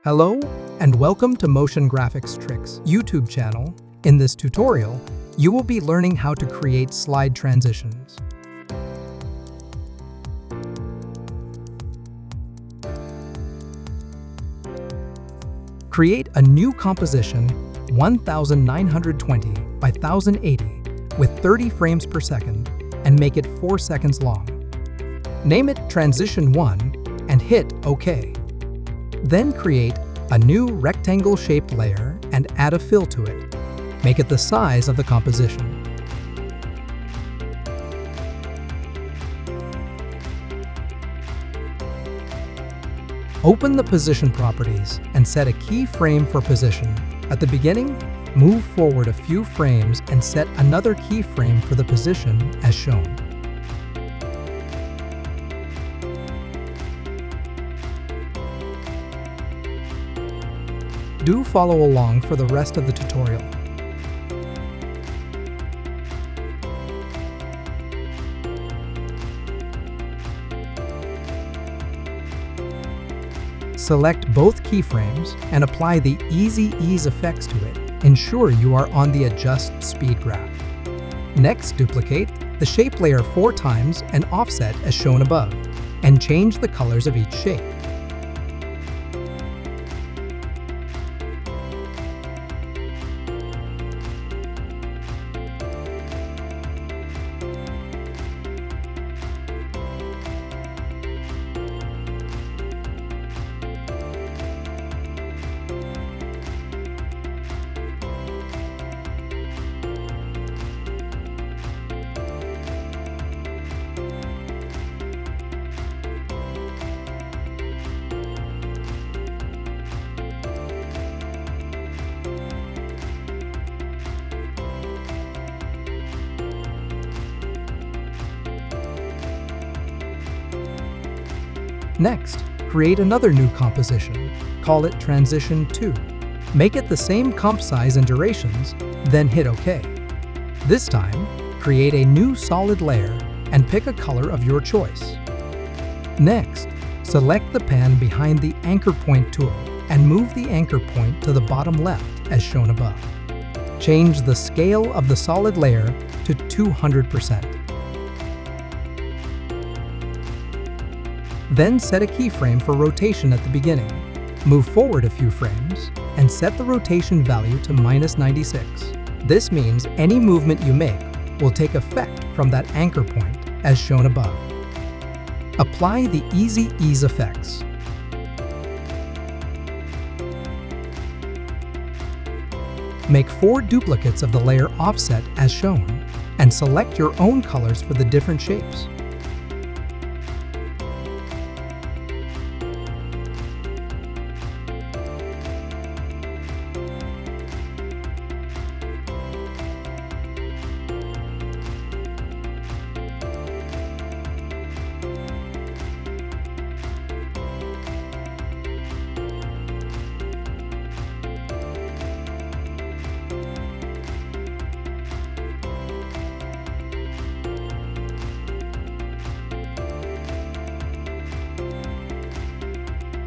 Hello and welcome to Motion Graphics Tricks YouTube channel. In this tutorial, you will be learning how to create slide transitions. Create a new composition 1920 by 1080 with 30 frames per second and make it 4 seconds long. Name it Transition 1 and hit OK. Then create a new rectangle-shaped layer and add a fill to it. Make it the size of the composition. Open the position properties and set a keyframe for position. At the beginning, move forward a few frames and set another keyframe for the position as shown. Do follow along for the rest of the tutorial. Select both keyframes and apply the Easy Ease effects to it. Ensure you are on the Adjust Speed graph. Next, duplicate the shape layer 4 times and offset as shown above, and change the colors of each shape. Next, create another new composition. Call it Transition 2. Make it the same comp size and durations, then hit OK. This time, create a new solid layer and pick a color of your choice. Next, select the pan behind the anchor point tool and move the anchor point to the bottom left as shown above. Change the scale of the solid layer to 200%. Then set a keyframe for rotation at the beginning. Move forward a few frames and set the rotation value to -96. This means any movement you make will take effect from that anchor point as shown above. Apply the Easy Ease effects. Make 4 duplicates of the layer offset as shown and select your own colors for the different shapes.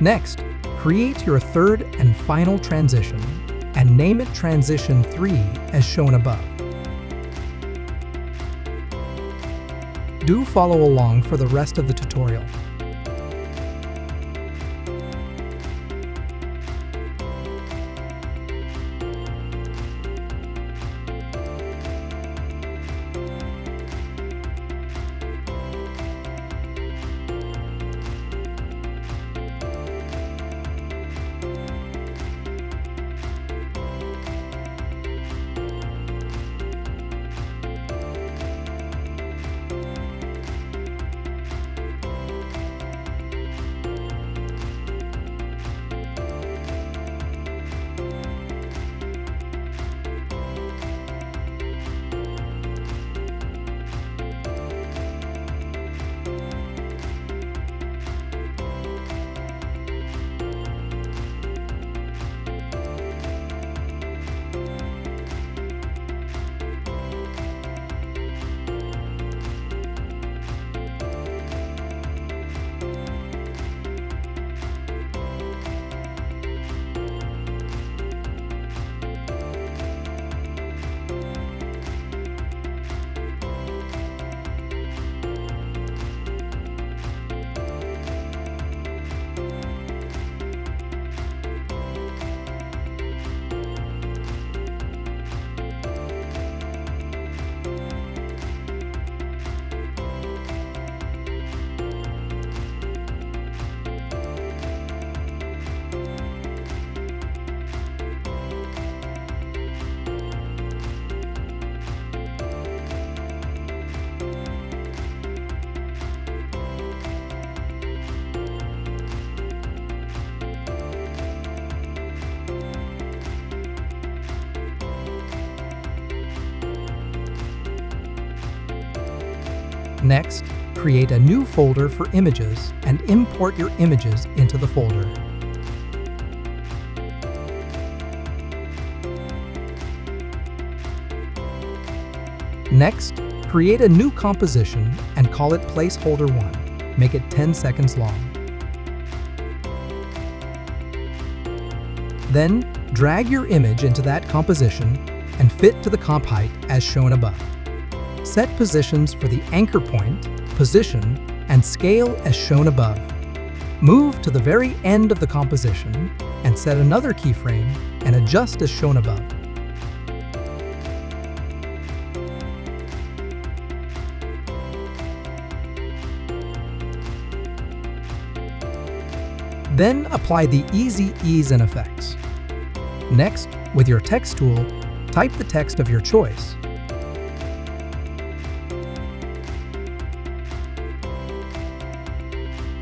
Next, create your third and final transition and name it Transition 3 as shown above. Do follow along for the rest of the tutorial. Next, create a new folder for images and import your images into the folder. Next, create a new composition and call it placeholder 1. Make it 10 seconds long. Then, drag your image into that composition and fit to the comp height as shown above. Set positions for the anchor point, position, and scale as shown above. Move to the very end of the composition and set another keyframe and adjust as shown above. Then apply the easy ease and effects. Next, with your text tool, type the text of your choice.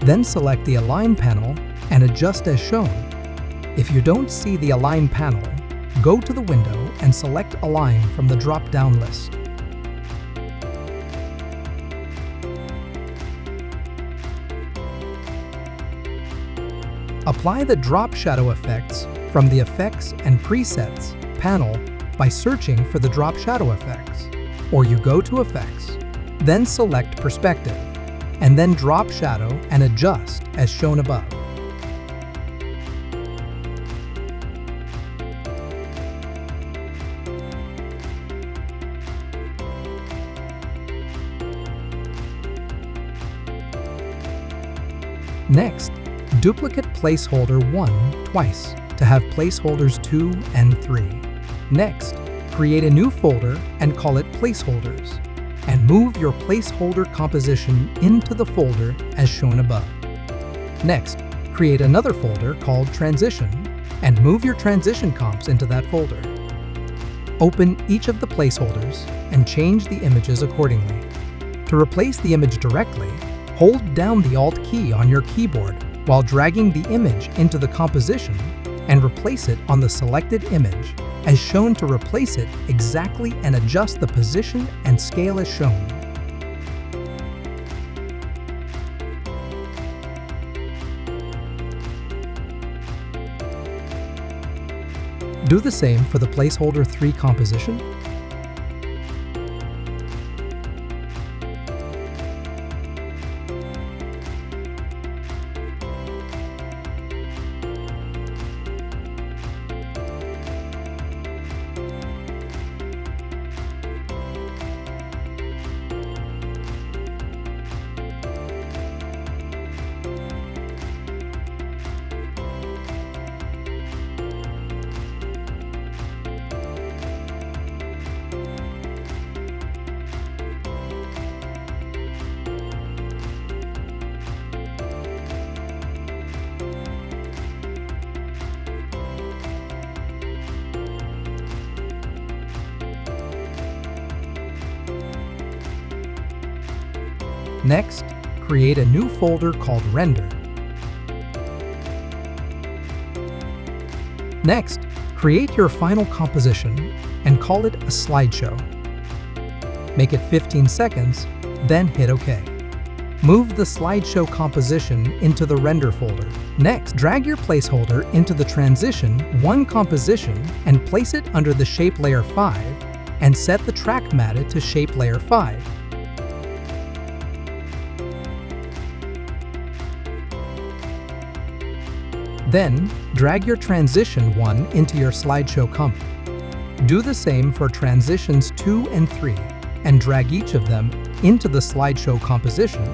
Then select the Align panel and adjust as shown. If you don't see the Align panel, go to the window and select Align from the drop-down list. Apply the drop shadow effects from the Effects and Presets panel by searching for the drop shadow effects, or you go to Effects, then select Perspective, and then drop shadow and adjust as shown above. Next, duplicate placeholder 1 twice to have placeholders 2 and 3. Next, create a new folder and call it Placeholders, and move your placeholder composition into the folder as shown above. Next, create another folder called Transition and move your transition comps into that folder. Open each of the placeholders and change the images accordingly. To replace the image directly, hold down the Alt key on your keyboard while dragging the image into the composition and replace it on the selected image as shown to replace it exactly and adjust the position and scale as shown. Do the same for the placeholder 3 composition. Next, create a new folder called Render. Next, create your final composition and call it a slideshow. Make it 15 seconds, then hit OK. Move the slideshow composition into the Render folder. Next, drag your placeholder into the Transition 1 composition and place it under the Shape Layer 5 and set the track matted to Shape Layer 5. Then, drag your Transition 1 into your slideshow comp. Do the same for Transitions 2 and 3, and drag each of them into the slideshow composition.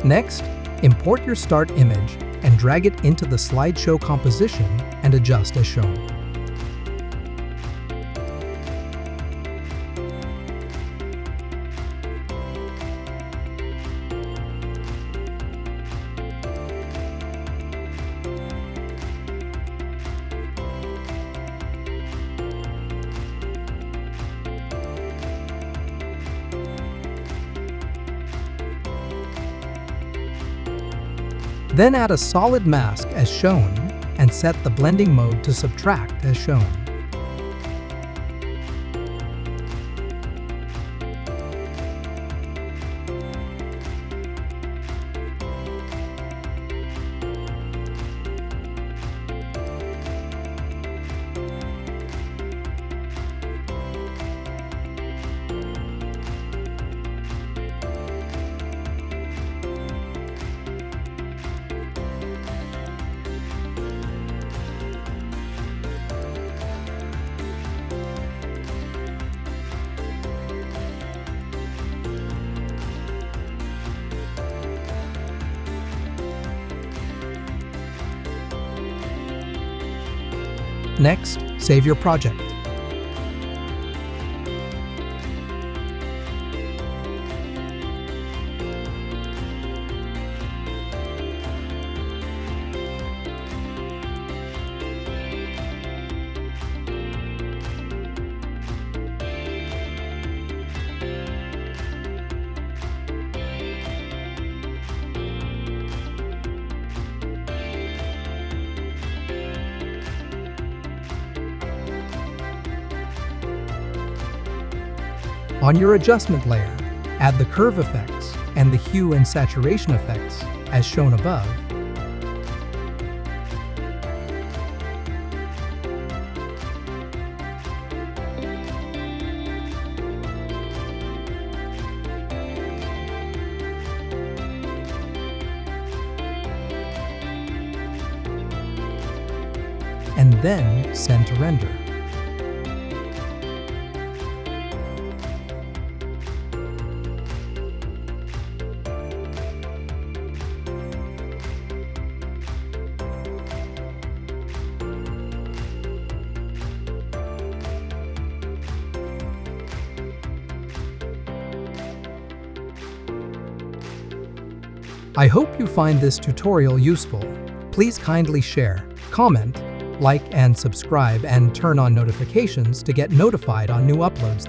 Next, import your start image and drag it into the slideshow composition and adjust as shown. Then add a solid mask as shown and set the blending mode to subtract as shown. Next, save your project. On your adjustment layer, add the curve effects and the hue and saturation effects as shown above. And then send to render. I hope you find this tutorial useful. Please kindly share, comment, like and subscribe and turn on notifications to get notified on new uploads.